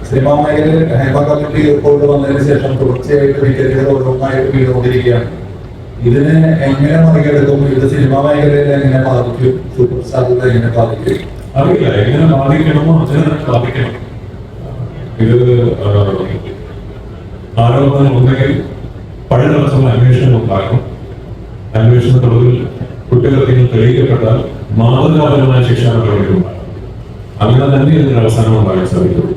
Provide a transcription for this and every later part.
Cinema മേഖലയിൽ Hema committee report വന്നതിന് ശേഷം തുടർച്ചയായിട്ട് വികലുകൾ ഓരോന്നായിട്ട് വീണുകൊണ്ടിരിക്കുകയാണ്. ഇതിനെ എങ്ങനെ മറികടക്കും? ഇത് സിനിമാ മേഖലയിൽ എങ്ങനെ ബാധിക്കും? സൂപ്പർ സ്റ്റാറുകളെ എങ്ങനെ ബാധിക്കും? അറിയില്ല, എങ്ങനെ ബാധിക്കണമോ അതിനെ ബാധിക്കണം. ഇത് ആരോപണം ഉണ്ടെങ്കിൽ പഴയടച്ചുള്ള അന്വേഷണം ഉണ്ടാകും. അന്വേഷണത്തൊടുവിൽ കുറ്റകൃത്യങ്ങൾ തെളിയിക്കപ്പെട്ടാൽ മാതൃകാപരമായ ശിക്ഷാ നടപടികൾ ഉണ്ടാകും. അങ്ങനെ തന്നെ ഇതിന് അവസാനം ഉണ്ടാകാൻ സാധിക്കുള്ളൂ.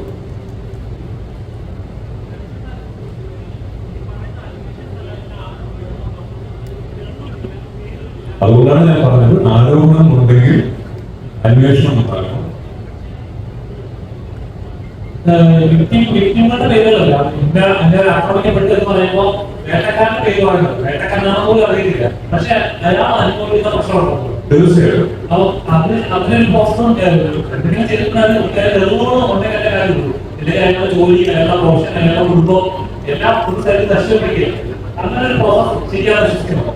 അതുകൊണ്ടാണ് ഞാൻ പറഞ്ഞത്, ആരോപണം ഉണ്ടെങ്കിൽ അന്വേഷണം ഉണ്ടാകണം. വ്യക്തികളുടെ പേരുകളല്ല എന്റെ ആക്രമിക്കപ്പെട്ടെന്ന് പറയുമ്പോൾ വേട്ടക്കാരന്റെ പേര് പറയുന്നത് വേട്ടക്കാരനാണ് പോലും അറിയില്ല. പക്ഷെ അയാൾ അനുഭവിക്കുന്ന പ്രശ്നമുണ്ടോ? തീർച്ചയായും. അപ്പൊ അതിനൊരു പോസ്റ്ററും എന്തെങ്കിലും ചെയ്തിട്ടുണ്ടെങ്കിൽ ഉണ്ടെങ്കിൽ എന്റെ കാര്യമുള്ളൂ. അല്ലെങ്കിൽ അയാളുടെ ജോലി, അയാളുടെ പ്രൊഫഷൻ, അയാളുടെ കുടുംബം എല്ലാം പുതുതായിട്ട് നഷ്ടപ്പെടുകയാണ്. അങ്ങനെ ഒരു പ്രോസസ് ശരിയാണ് വിശ്വസിക്കുന്നത്.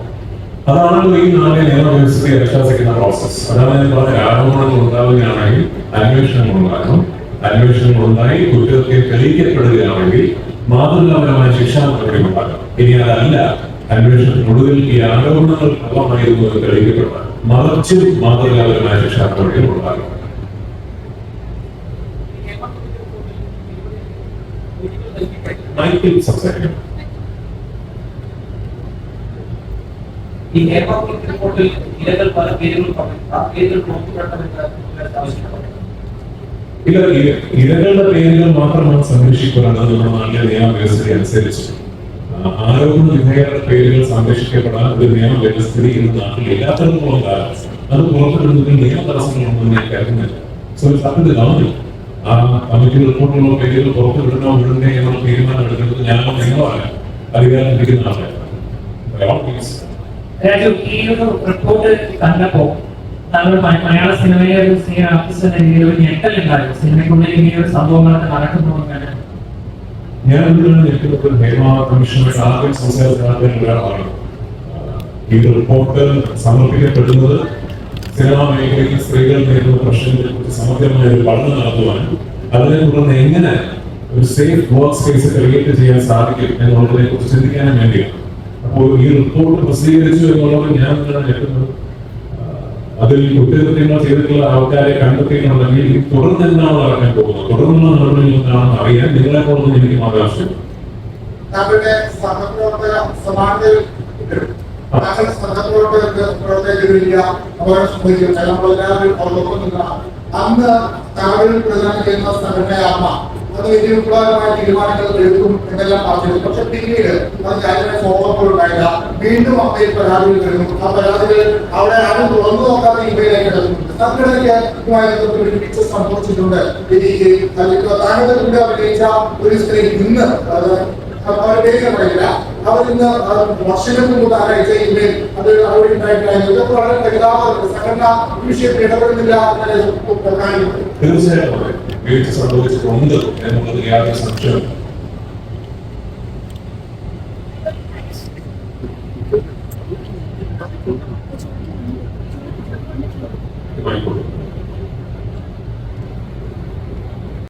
അതാണല്ലോ ഈ നാളെ നിയമവ്യവസ്ഥയെ അനുശാസിക്കുന്ന പ്രോസസ്. അതാണ് ഞാൻ പറഞ്ഞ, ആരോപണങ്ങൾ ഉണ്ടാവുകയാണെങ്കിൽ അന്വേഷണങ്ങൾ ഉണ്ടാകണം. അന്വേഷണങ്ങൾ ഉണ്ടായി കുറ്റകൃത്യം തെളിയിക്കപ്പെടുകയാണെങ്കിൽ മാതൃകാപരമായ ശിക്ഷാ നടപടി ഉണ്ടാകണം. ഇനി അതല്ല, അന്വേഷണത്തിനൊടുവിൽ ഈ ആരോപണങ്ങൾ കള്ളമായിരുന്നു എന്ന് തെളിയിക്കപ്പെട്ടാൽ മറിച്ചും മാതൃകാപരമായ ശിക്ഷാ നടപടികൾ ഉണ്ടാകണം. മൈക്കിൽ സംസാരിക്കണം. ഈ റിപ്പോർട്ടിൽ ഇരകൾ പല പേരുകൾ പറഞ്ഞു. ആ പേരുകൾ പുറത്തുവിടണമെന്ന് ആവശ്യപ്പെട്ടു. ഇല്ല, ഇരകളുടെ പേരുകൾ മാത്രമാണ് സംരക്ഷിക്കപ്പെടുന്നത് നമ്മുടെ നാട്ടിലെ നിയമവ്യവസ്ഥ അനുസരിച്ച്. ആരോപണ വിധേയരുടെ പേരുകൾ സംരക്ഷിക്കപ്പെടാൻ ഒരു നിയമവ്യവസ്ഥ ഇന്ന് നാട്ടിൽ ഇല്ലാത്തതുപോലെ അത് പുറത്തുവിടുന്നതിൽ നിയമ തടസ്സങ്ങളൊന്നും ഞാൻ കരുതുന്നില്ല. സോ സത്യത്തിൽ ആ കമ്മിറ്റി റിപ്പോർട്ടിലുള്ള പേരുകൾ പുറത്തുവിടണോ വിടണേ എന്നുള്ള തീരുമാനം എടുക്കുന്നത് ഞാനോ നിങ്ങളോ അല്ല, അധികാരം ലഭിക്കുന്ന ആളാണ്. ഈ ഒരു റിപ്പോർട്ട് കണ്ടപ്പോ മലയാള സിനിമയിലെ ഒരു സീനിയർ ആർട്ടിസ്റ്റ് എന്ന രീതിയിൽ ഒരു ഞെട്ടലുണ്ടായിരുന്നു. സിനിമയ്ക്കുള്ളിൽ ഇങ്ങനെ ഒരു സംഭവങ്ങളൊക്കെ നടക്കുന്നു. ഞാൻ ഞെട്ടുന്നത് ഹേമ കമ്മീഷനുമായിട്ട് ആദ്യം സംസാരിച്ച ഒരാളാണ്. ഈ റിപ്പോർട്ട് സമർപ്പിക്കപ്പെടുന്നത് സിനിമാ മേഖലയിൽ സ്ത്രീകൾ നേരിടുന്ന പ്രശ്നങ്ങളെ കുറിച്ച് സമഗ്രമായ ഒരു പഠനം നടത്തുവാനും അതിനെ തുടർന്ന് എങ്ങനെ ഒരു സേഫ് വർക്ക് സ്പേസ് ക്രിയേറ്റ് ചെയ്യാൻ സാധിക്കും എന്നുള്ളതിനെ കുറിച്ച് ചിന്തിക്കാനും വേണ്ടിയാണ്. അപ്പോൾ ഈ റിപ്പോർട്ട് പ്രസിദ്ധീകരിച്ചു എന്നുള്ളത് ഞാൻ ഞെട്ടുന്നത്. അതിൽ കുറ്റകൃത്യങ്ങൾ ചെയ്തിട്ടുള്ള ആൾക്കാരെ കണ്ടെത്തിയിട്ടുണ്ടെങ്കിൽ തുടർന്ന് എന്താണ് നടക്കാൻ പോകുന്നത്, തുടർന്നുള്ള നടപടികൾ എന്താണെന്ന് അറിയാൻ നിങ്ങളെ പോലൊന്നും എനിക്ക് ആവശ്യമില്ല. അന്ന് കാവലിൽ പ്രധാനം ചെയ്യുന്ന സംഘടനയായ അമ്മ അത് വലിയ വിപ്ലവകരമായ തീരുമാനങ്ങൾ എടുക്കും എന്നെല്ലാം പറഞ്ഞിരുന്നു. പക്ഷെ പിന്നീട് അത് കാര്യമായ ഫോളോ അപ്പ് ഉണ്ടായില്ല. വീണ്ടും അമ്മയിൽ പരാതികൾ വരുന്നു. ആ പരാതികൾ അവിടെ ആരും തുറന്നു നോക്കാതെ ഇവയിലേക്ക് എടുക്കുന്നുണ്ട്. സംഘടനയ്ക്ക് ഇതുമായി ബന്ധപ്പെട്ട് ഒരു മിക്ക സംഭവിച്ചിട്ടുണ്ട്. താങ്കളുടെ കൂടെ അഭിനയിച്ച ഒരു സ്ത്രീ ഇന്ന് അവരുടെ പേര് പറയില്ല, അവരിന്ന് വർഷങ്ങൾക്ക് മുമ്പ് അയച്ച ഇമെയിൽ അത് അവിടെ ഉണ്ടായിട്ടായിരുന്നു. ഇതൊക്കെ വളരെ പരിതാപകരമാണ്. സംഘടന ഈ വിഷയത്തിൽ ഇടപെടുന്നില്ല എന്നതിനെ തീർച്ചയായിട്ടും വീഴ്ച സംഭവിച്ചിട്ടുണ്ട് എന്നുള്ളത് യാതൊരു സംശയവും